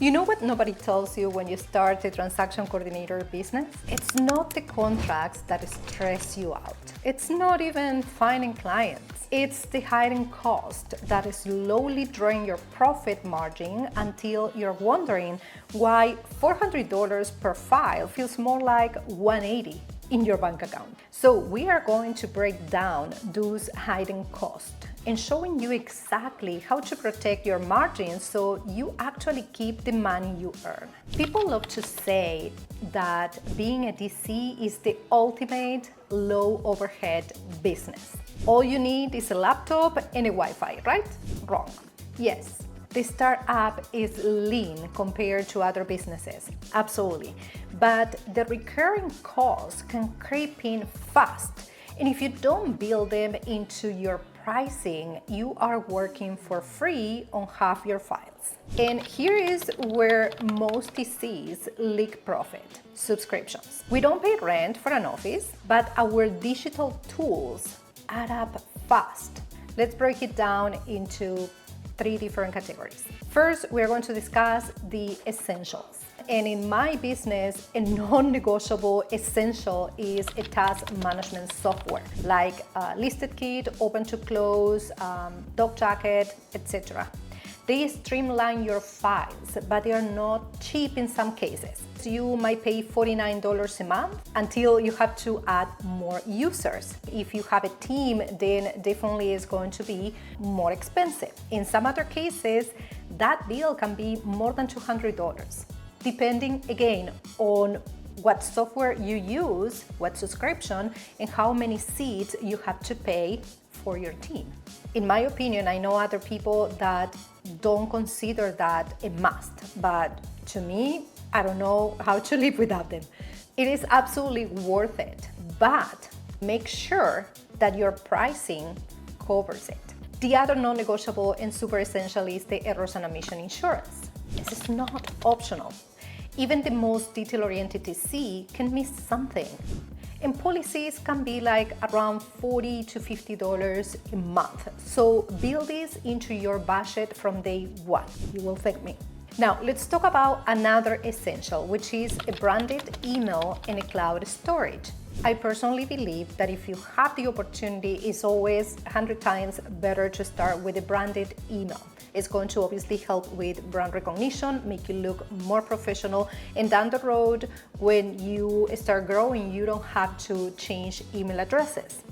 You know what nobody tells you when you start a transaction coordinator business? It's not the contracts that stress you out. It's not even finding clients. It's the hiding cost that is slowly drawing your profit margin until you're wondering why $400 per file feels more like $180 in your bank account. So we are going to break down those hiding costs and showing you exactly how to protect your margins so you actually keep the money you earn. People love to say that being a DC is the ultimate low overhead business. All you need is a laptop and a Wi-Fi, right? Wrong. Yes, the startup is lean compared to other businesses, absolutely. But the recurring costs can creep in fast. And if you don't build them into your pricing, you are working for free on half your files. And here is where most DCs leak profit: subscriptions. We don't pay rent for an office, but our digital tools add up fast. Let's break it down into 3 different categories. First, we're going to discuss the essentials. And in my business, a non-negotiable essential is a task management software like Listed Kit, Open to Close, Doc Jacket, etc. They streamline your files, but they are not cheap in some cases. So you might pay $49 a month until you have to add more users. If you have a team, then definitely it's going to be more expensive. In some other cases, that bill can be more than $200, depending again on what software you use, what subscription, and how many seats you have to pay for your team. In my opinion, I know other people that don't consider that a must, but to me, I don't know how to live without them. It is absolutely worth it, but make sure that your pricing covers it. The other non-negotiable and super essential is the errors and omission insurance. This is not optional. Even the most detail-oriented DC can miss something. And policies can be like around $40 to $50 a month. So build this into your budget from day one. You will thank me. Now, let's talk about another essential, which is a branded email and a cloud storage. I personally believe that if you have the opportunity, it's always 100 times better to start with a branded email. It's going to obviously help with brand recognition, make you look more professional, and down the road, when you start growing, you don't have to change email addresses.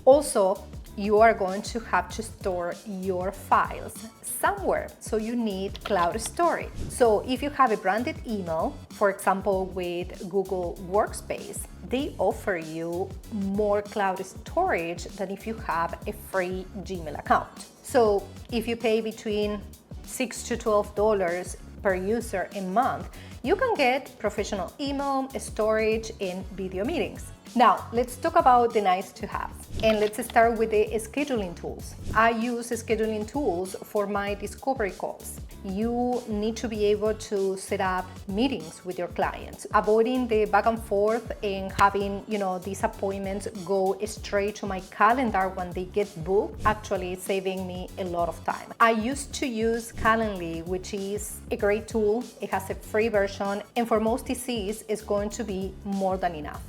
Also, you are going to have to store your files somewhere, so you need cloud storage. So if you have a branded email, for example with Google Workspace, they offer you more cloud storage than if you have a free Gmail account. So if you pay between $6 to $12 per user a month, you can get professional email, storage, and video meetings. Now, let's talk about the nice to have. And let's start with the scheduling tools. I use scheduling tools for my discovery calls. You need to be able to set up meetings with your clients, avoiding the back and forth and having, these appointments go straight to my calendar when they get booked, actually saving me a lot of time. I used to use Calendly, which is a great tool. It has a free version, and for most DCs, it's going to be more than enough.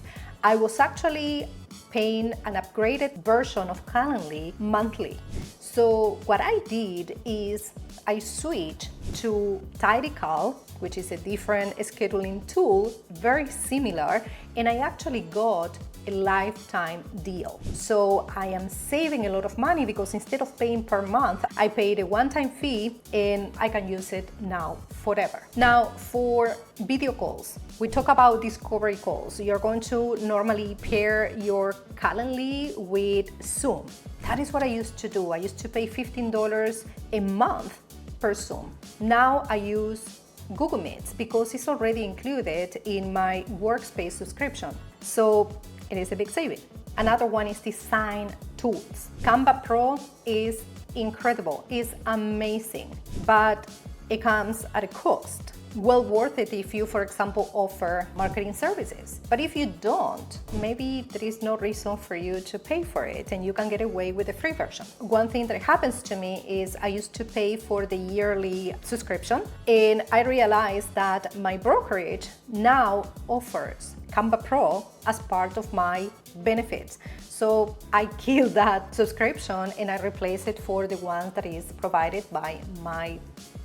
I was actually paying an upgraded version of Calendly monthly. So what I did is I switched to TidyCal, which is a different scheduling tool, very similar, and I actually got a lifetime deal. So I am saving a lot of money because instead of paying per month, I paid a one-time fee and I can use it now forever. Now for video calls, we talk about discovery calls. You're going to normally pair your Calendly with Zoom. That is what I used to do. I used to pay $15 a month per Zoom. Now I use Google Meets because it's already included in my Workspace subscription. So it is a big saving. Another one is design tools. Canva Pro is incredible, it's amazing, but it comes at a cost. well worth it if you, for example, offer marketing services. But if you don't, maybe there is no reason for you to pay for it and you can get away with the free version. One thing that happens to me is I used to pay for the yearly subscription, and I realized that my brokerage now offers Canva Pro as part of my benefits. So I killed that subscription and I replaced it for the one that is provided by my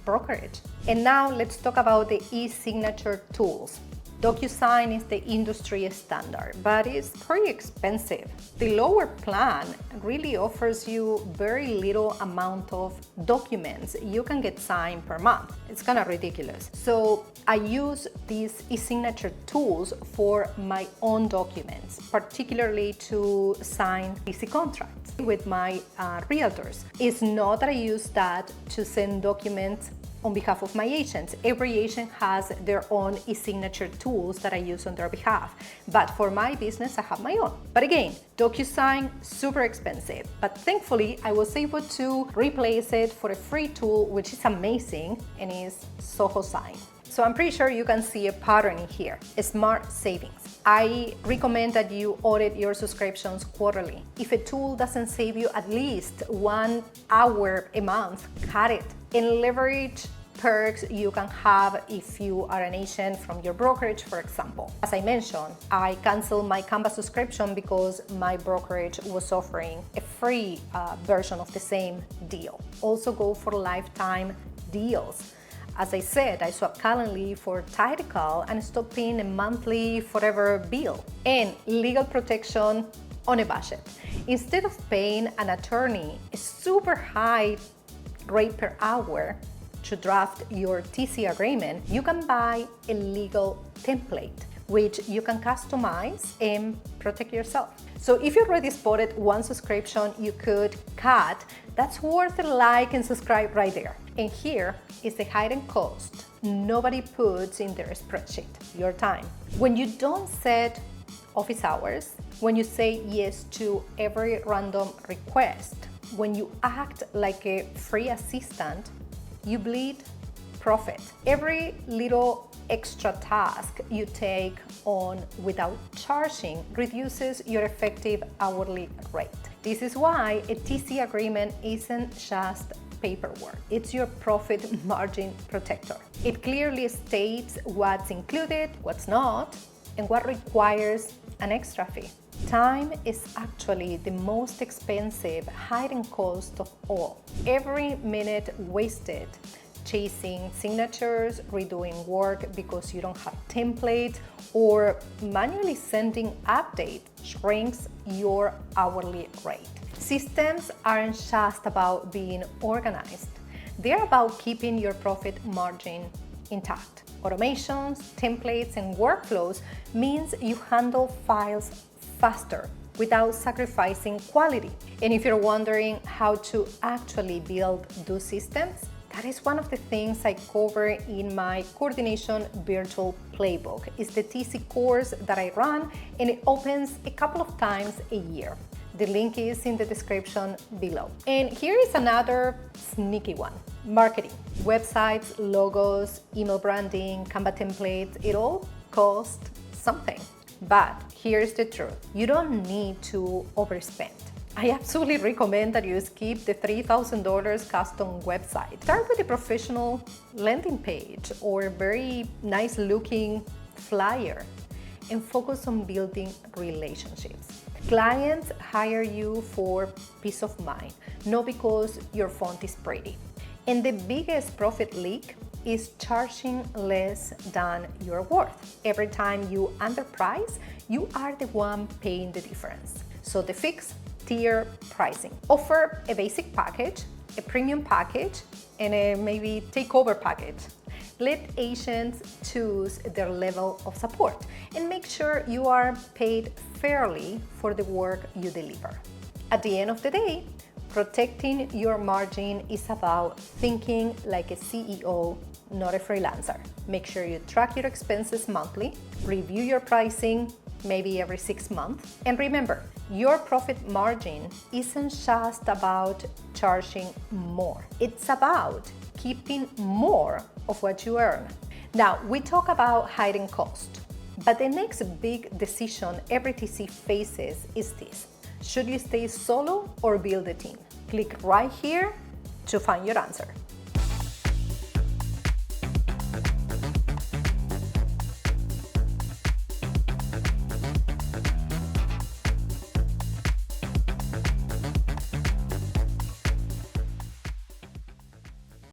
brokerage. And now let's talk about the e-signature tools. DocuSign is the industry standard, but it's pretty expensive. The lower plan really offers you very little amount of documents you can get signed per month. It's kind of ridiculous. So I use these e-signature tools for my own documents, particularly to sign easy contracts with my realtors. It's not that I use that to send documents on behalf of my agents. Every agent has their own e-signature tools that I use on their behalf. But for my business, I have my own. But again, DocuSign, super expensive. But thankfully, I was able to replace it for a free tool, which is amazing, and is Soho Sign. So I'm pretty sure you can see a pattern in here, smart savings. I recommend that you audit your subscriptions quarterly. If a tool doesn't save you at least 1 hour a month, cut it and leverage perks you can have if you are an agent from your brokerage, for example. As I mentioned, I canceled my Canva subscription because my brokerage was offering a free version of the same deal. Also go for lifetime deals. As I said, I swapped Calendly for Tidical and stopped paying a monthly forever bill. And legal protection on a budget. Instead of paying an attorney a super high rate per hour to draft your TC agreement, you can buy a legal template, which you can customize and protect yourself. So if you already spotted one subscription you could cut, that's worth a like and subscribe right there. And here is the hidden cost nobody puts in their spreadsheet: your time. When you don't set office hours, when you say yes to every random request, when you act like a free assistant, you bleed profit. Every little extra task you take on without charging reduces your effective hourly rate. This is why a TC agreement isn't just paperwork. It's your profit margin protector. It clearly states what's included, what's not, and what requires an extra fee. Time is actually the most expensive hidden cost of all. Every minute wasted chasing signatures, redoing work because you don't have templates, or manually sending updates shrinks your hourly rate. Systems aren't just about being organized. They're about keeping your profit margin intact. Automations, templates, and workflows means you handle files faster without sacrificing quality. And if you're wondering how to actually build those systems, that is one of the things I cover in my coordination virtual playbook. It's the TC course that I run, and it opens a couple of times a year. The link is in the description below. And here is another sneaky one: marketing. Websites, logos, email branding, Canva templates, it all costs something. But here's the truth: you don't need to overspend. I absolutely recommend that you skip the $3,000 custom website. Start with a professional landing page or a very nice looking flyer and focus on building relationships. Clients hire you for peace of mind, not because your font is pretty. And the biggest profit leak is charging less than you're worth. Every time you underprice, you are the one paying the difference. So the fix: tier pricing. Offer a basic package, a premium package, and a maybe takeover package. Let agents choose their level of support and make sure you are paid fairly for the work you deliver. At the end of the day, protecting your margin is about thinking like a CEO, not a freelancer. Make sure you track your expenses monthly, review your pricing maybe every 6 months, and remember, your profit margin isn't just about charging more. It's about keeping more of what you earn. Now, we talk about hiding cost, but the next big decision every TC faces is this. Should you stay solo or build a team? Click right here to find your answer.